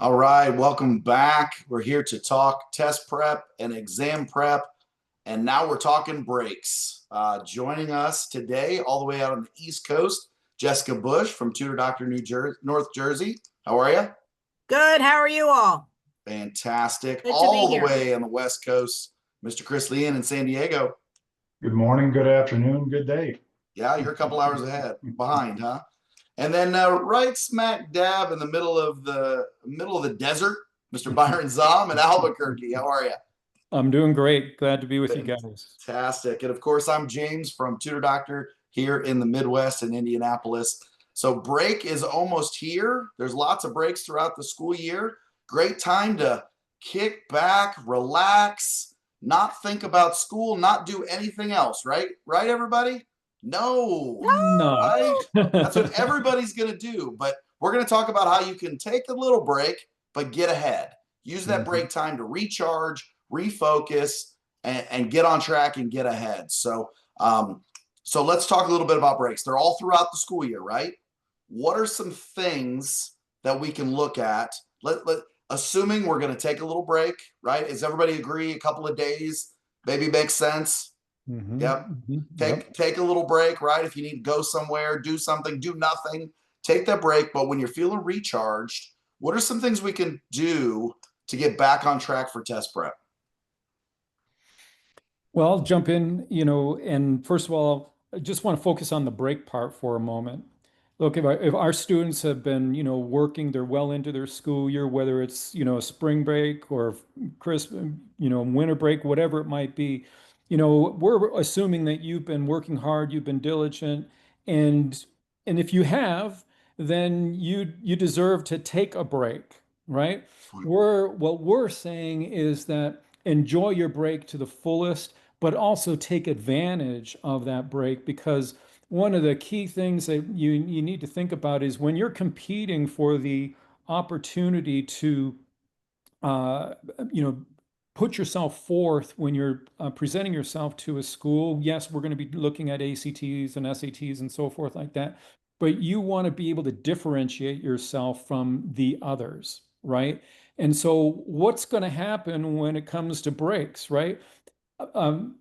All right, welcome back. We're here to talk test prep and exam prep, and now we're talking breaks. Joining us today, all the way out on the East Coast, Jessica Bush from Tutor Doctor North Jersey. How are you? Good. How are you all? Fantastic. Good to be All the here. way on the West Coast, Mr. Chris Leon in San Diego. Good morning, good afternoon, good day. Yeah, you're a couple hours behind, huh? And then right smack dab in the middle of the desert, Mr. Byron Zom in Albuquerque. How are you? I'm doing great. Glad to be with you guys. Fantastic. And of course, I'm James from Tutor Doctor here in the Midwest in Indianapolis. So break is almost here. There's lots of breaks throughout the school year. Great time to kick back, relax, not think about school, not do anything else, right? Right, everybody? No, No. right? That's what everybody's going to do. But we're going to talk about how you can take a little break, but get ahead. Use that break time to recharge, refocus, and get on track and get ahead. So let's talk a little bit about breaks. They're all throughout the school year, right? What are some things that we can look at? Assuming we're going to take a little break, right? Does everybody agree? A couple of days maybe makes sense. Yep. Take a little break, right? If you need to go somewhere, do something, do nothing, take that break. But when you're feeling recharged, what are some things we can do to get back on track for test prep? Well, I'll jump in, and first of all, I just want to focus on the break part for a moment. Look, if our students have been, working, they're well into their school year, whether it's, a spring break or Christmas, winter break, whatever it might be, we're assuming that you've been working hard, you've been diligent, and and if you have, then you deserve to take a break, right? What we're saying is that enjoy your break to the fullest, but also take advantage of that break because one of the key things that you need to think about is when you're competing for the opportunity to uh, you know put yourself forth when you're presenting yourself to a school. Yes, we're going to be looking at ACTs and SATs and so forth like that, but you want to be able to differentiate yourself from the others, right? And so what's going to happen when it comes to breaks, right?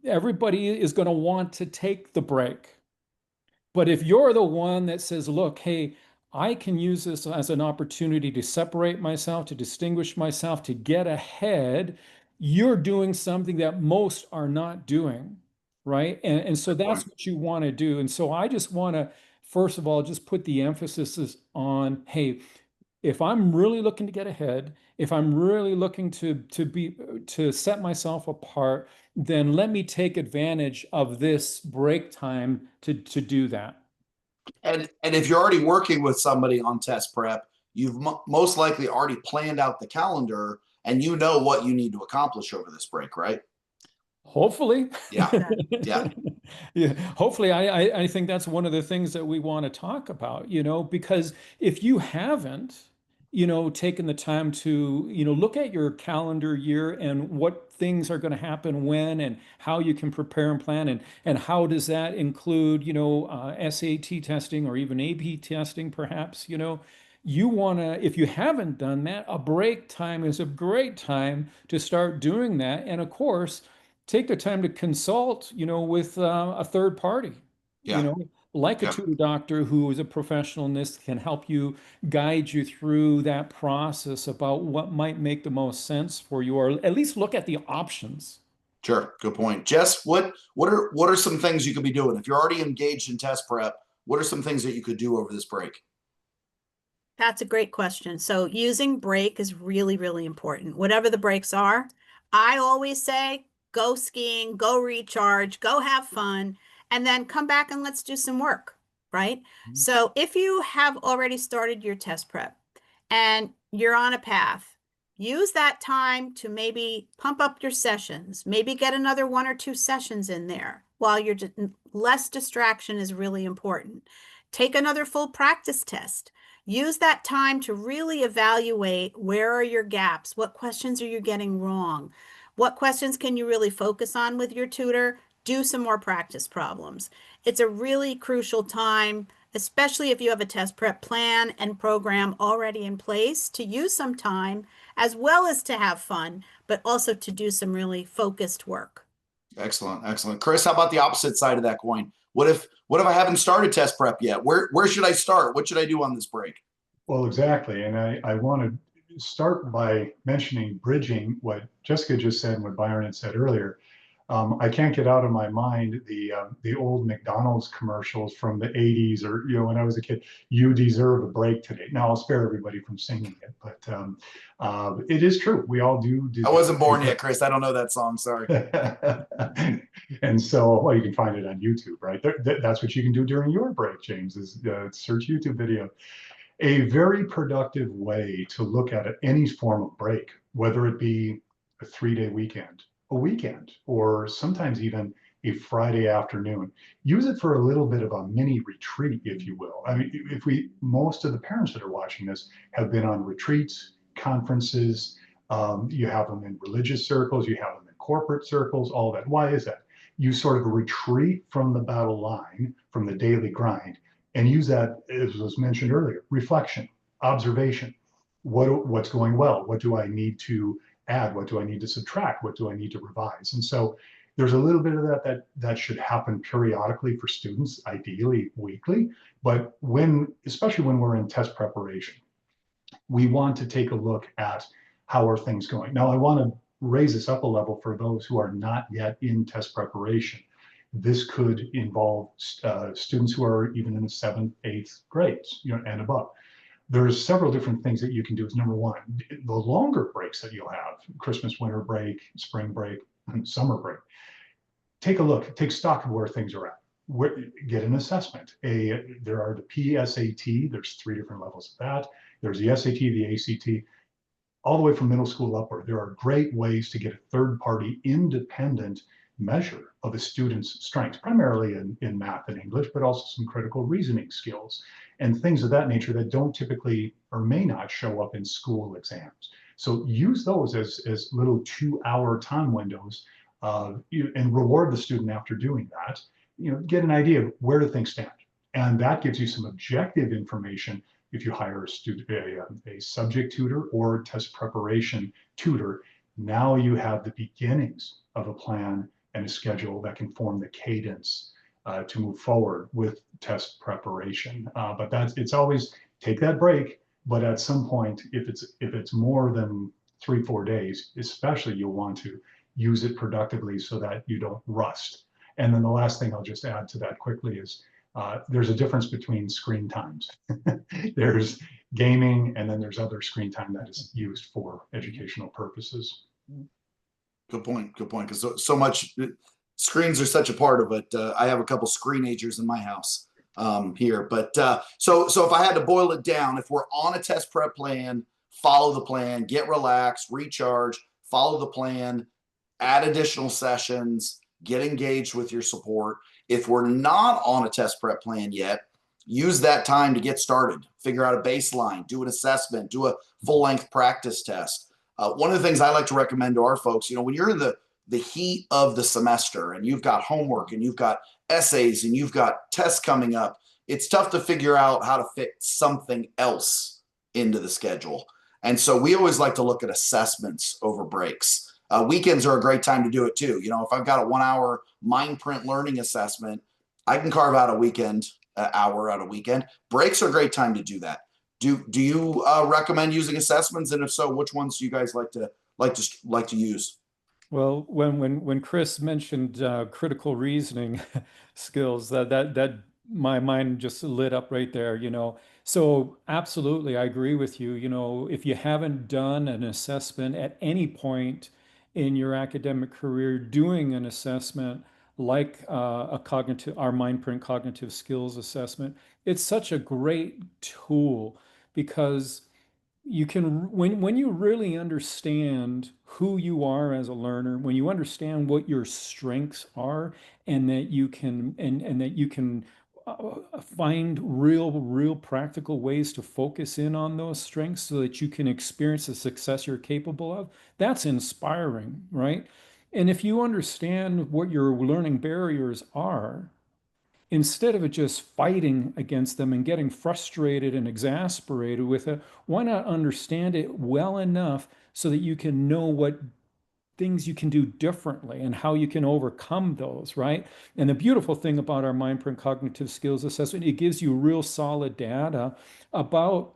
Everybody is going to want to take the break. But if you're the one that says, look, hey, I can use this as an opportunity to separate myself, to distinguish myself, to get ahead, you're doing something that most are not doing, right? And so Good that's point. what you want to do. And so I just want to, first of all, just put the emphasis on, hey, if I'm really looking to get ahead, if I'm really looking to set myself apart, then let me take advantage of this break time to do that. And if you're already working with somebody on test prep, you've most likely already planned out the calendar and you know what you need to accomplish over this break, right? Hopefully. Yeah. Yeah. Yeah, hopefully, I think that's one of the things that we want to talk about, because if you haven't, taken the time to, look at your calendar year and what things are going to happen when and how you can prepare and plan and how does that include, SAT testing or even AP testing, perhaps, you want to, if you haven't done that, a break time is a great time to start doing that. And of course, take the time to consult, with a third party, you Yeah. know, like a Yeah. tutor doctor who is a professional in this can help you guide you through that process about what might make the most sense for you, or at least look at the options. Sure. Good point. Jess, what are some things you could be doing? If you're already engaged in test prep, what are some things that you could do over this break? That's a great question. So using break is really, really important. Whatever the breaks are, I always say go skiing, go recharge, go have fun, and then come back and let's do some work, right? So if you have already started your test prep and you're on a path, use that time to maybe pump up your sessions, maybe get another 1 or 2 sessions in there while you're just less distraction is really important. Take another full practice test. Use that time to really evaluate where are your gaps? What questions are you getting wrong? What questions can you really focus on with your tutor? Do some more practice problems. It's a really crucial time especially if you have a test prep plan and program already in place, to use some time as well as to have fun, but also to do some really focused work. Excellent, excellent. Chris, how about the opposite side of that coin? What if I haven't started test prep yet? Where should I start? What should I do on this break? Well, exactly. And I want to start by mentioning bridging what Jessica just said and what Byron had said earlier. I can't get out of my mind the old McDonald's commercials from the 80s, or when I was a kid. You deserve a break today. Now I'll spare everybody from singing it, but it is true. We all do I deserve wasn't born a yet, Chris. I don't know that song. Sorry. And so, well, you can find it on YouTube, right? That's what you can do during your break, James, is search YouTube video. A very productive way to look at it, any form of break, whether it be a 3-day weekend, a weekend, or sometimes even a Friday afternoon. Use it for a little bit of a mini retreat, if you will. I mean, most of the parents that are watching this have been on retreats, conferences, you have them in religious circles, you have them in corporate circles, all that. Why is that? You sort of retreat from the battle line, from the daily grind, and use that, as was mentioned earlier, reflection, observation. What's going well? What do I need to add? What do I need to subtract? What do I need to revise? And so there's a little bit of that should happen periodically for students, ideally weekly. But especially when we're in test preparation, we want to take a look at how are things going. Now, I want to raise this up a level for those who are not yet in test preparation. This could involve students who are even in the 7th, 8th grades, and above. There's several different things that you can do. Is number one, the longer breaks that you'll have, Christmas, winter break, spring break, summer break. Take a look, take stock of where things are at. Get an assessment. There are the PSAT, there's 3 different levels of that. There's the SAT, the ACT, all the way from middle school upward. There are great ways to get a third-party independent measure of a student's strengths, primarily in math and English, but also some critical reasoning skills and things of that nature that don't typically or may not show up in school exams. So use those as little 2-hour time windows and reward the student after doing that. Get an idea of where do things stand. And that gives you some objective information if you hire a subject tutor or test preparation tutor. Now you have the beginnings of a plan and a schedule that can form the cadence to move forward with test preparation. But it's always take that break. But at some point, if it's more than 3-4 days, especially, you'll want to use it productively so that you don't rust. And then the last thing I'll just add to that quickly is there's a difference between screen times. There's gaming, and then there's other screen time that is used for educational purposes. Good point. Good point. Because so much screens are such a part of it. I have a couple screenagers in my house here, but so if I had to boil it down, if we're on a test prep plan, follow the plan, get relaxed, recharge, follow the plan, add additional sessions, get engaged with your support. If we're not on a test prep plan yet, use that time to get started, figure out a baseline, do an assessment, do a full-length practice test. One of the things I like to recommend to our folks, when you're in the heat of the semester and you've got homework and you've got essays and you've got tests coming up, it's tough to figure out how to fit something else into the schedule. And so we always like to look at assessments over breaks. Weekends are a great time to do it too. If I've got a 1-hour mind print learning assessment, I can carve out a weekend hour out of weekend. Breaks are a great time to do that. Do you recommend using assessments? And if so, which ones do you guys like to use? Well, when Chris mentioned critical reasoning skills, that my mind just lit up right there, So absolutely, I agree with you. If you haven't done an assessment at any point in your academic career, doing an assessment like our mind print cognitive skills assessment, it's such a great tool because you can when you really understand who you are as a learner, when you understand what your strengths are, and that you can and that you can find real practical ways to focus in on those strengths so that you can experience the success you're capable of, that's inspiring, right? And if you understand what your learning barriers are, instead of it just fighting against them and getting frustrated and exasperated with it, why not understand it well enough so that you can know what things you can do differently and how you can overcome those, right? And the beautiful thing about our mind print cognitive skills assessment, it gives you real solid data about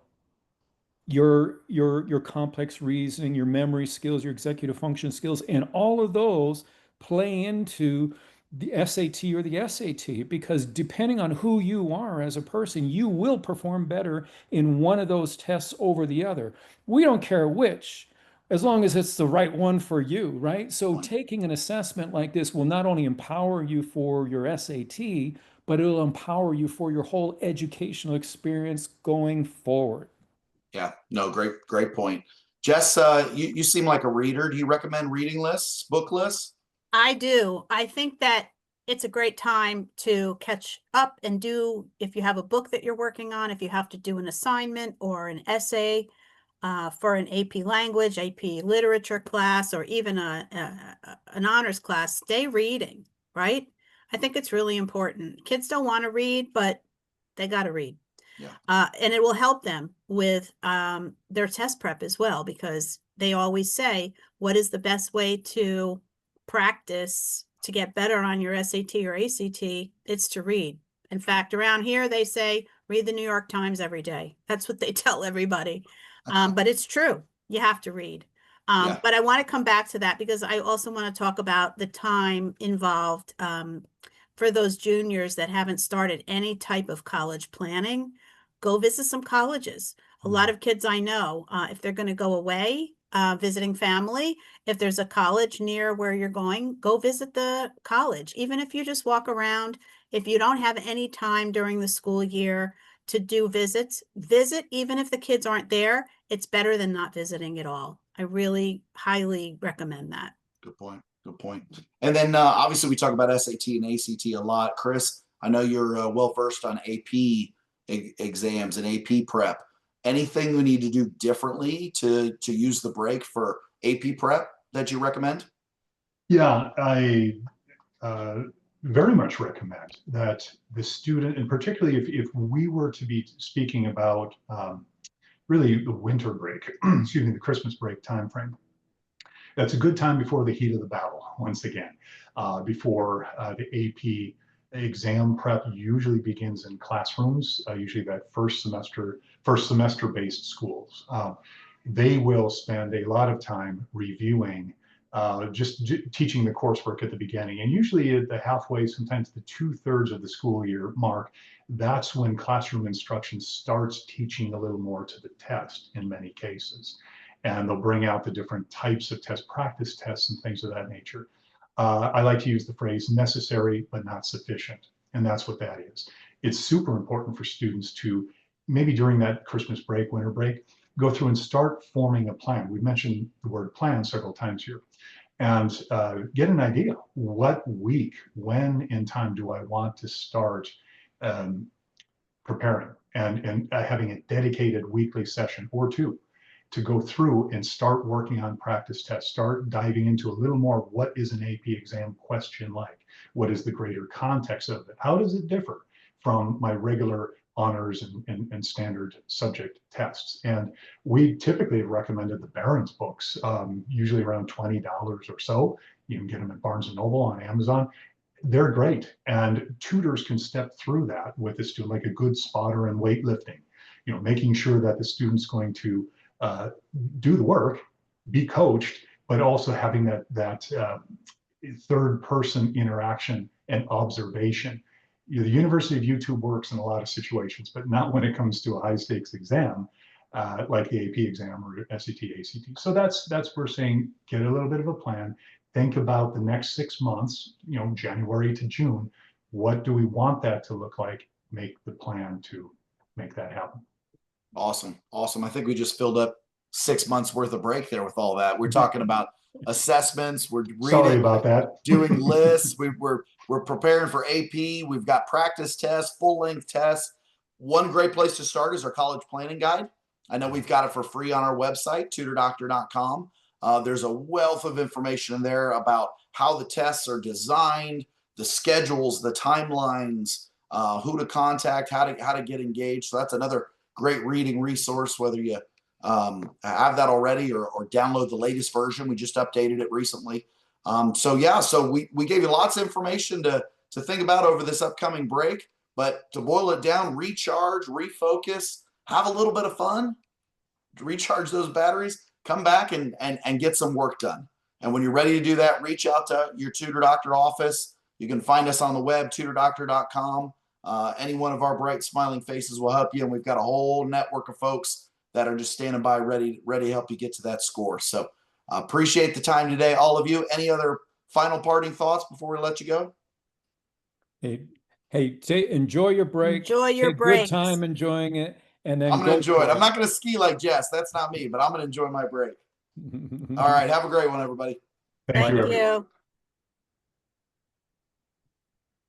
your complex reasoning, your memory skills, your executive function skills, and all of those play into the SAT or the SAT, because depending on who you are as a person, you will perform better in one of those tests over the other. We don't care which, as long as it's the right one for you, right? So taking an assessment like this will not only empower you for your SAT, but it'll empower you for your whole educational experience going forward. Yeah, no, great point. Jess, you seem like a reader. Do you recommend reading lists, book lists? I do. I think that it's a great time to catch up and do, if you have a book that you're working on, if you have to do an assignment or an essay for an AP language, AP literature class, or even an honors class, stay reading, right? I think it's really important. Kids don't want to read, but they got to read. Yeah. And it will help them with their test prep as well, because they always say, what is the best way to practice to get better on your SAT or ACT? It's to read. In fact, around here, they say, read the New York Times every day. That's what they tell everybody. But it's true. You have to read. Yeah. But I want to come back to that because I also want to talk about the time involved for those juniors that haven't started any type of college planning. Go visit some colleges. A lot of kids I know, if they're going to go away, visiting family, if there's a college near where you're going, go visit the college. Even if you just walk around, if you don't have any time during the school year to do visits, visit. Even if the kids aren't there, it's better than not visiting at all. I really highly recommend that. Good point. Good point. And then obviously we talk about SAT and ACT a lot. Chris, I know you're well versed on AP exams and AP prep. Anything we need to do differently to use the break for AP prep that you recommend? Yeah, I very much recommend that the student, and particularly if we were to be speaking about really the winter break, excuse me, the Christmas break timeframe, that's a good time before the heat of the battle, once again, before the AP exam prep usually begins in classrooms, usually that first semester based schools. They will spend a lot of time reviewing just teaching the coursework at the beginning. And usually at the halfway, sometimes the 2/3 of the school year mark, that's when classroom instruction starts teaching a little more to the test in many cases. And they'll bring out the different types of test, practice tests and things of that nature. I like to use the phrase necessary but not sufficient. And that's what that is. It's super important for students to maybe during that Christmas break, winter break, go through and start forming a plan. We've mentioned the word plan several times here. And get an idea, what week, when in time do I want to start preparing and having a dedicated weekly session or two to go through and start working on practice tests, start diving into a little more, what is an AP exam question like? What is the greater context of it? How does it differ from my regular honors and standard subject tests? And we typically have recommended the Barron's books, usually around $20 or so. You can get them at Barnes & Noble, on Amazon. They're great. And tutors can step through that with the student, like a good spotter in weightlifting, you know, making sure that the student's going to do the work, be coached, but also having that third person interaction and observation. You know, the University of YouTube works in a lot of situations, but not when it comes to a high stakes exam like the AP exam or SAT, ACT. So that's where we're saying get a little bit of a plan. Think about the next 6 months, you know, January to June. What do we want that to look like? Make the plan to make that happen. Awesome. Awesome. I think we just filled up 6 months worth of break there with all that. We're talking about assessments. We're reading, sorry about that. Doing lists. We're preparing for AP. We've got practice tests, full length tests. One great place to start is our college planning guide. I know we've got it for free on our website, tutordoctor.com. There's a wealth of information in there about how the tests are designed, the schedules, the timelines, who to contact, how to get engaged. So that's another great reading resource, whether you have that already or download the latest version. We just updated it recently. So yeah, so we gave you lots of information to think about over this upcoming break. But to boil it down, recharge, refocus, have a little bit of fun, to recharge those batteries, come back and get some work done. And when you're ready to do that, reach out to your Tutor Doctor office. You can find us on the web, tutordoctor.com. Any one of our bright smiling faces will help you. And we've got a whole network of folks that are just standing by ready to help you get to that score. So appreciate the time today, all of you. Any other final parting thoughts before we let you go? Hey, enjoy your break. Enjoy your Take breaks. good time enjoying it, and then I'm going to enjoy for it. I'm not going to ski like Jess. That's not me, but I'm going to enjoy my break. All right. Have a great one, everybody. Thank you, Thank everyone. you.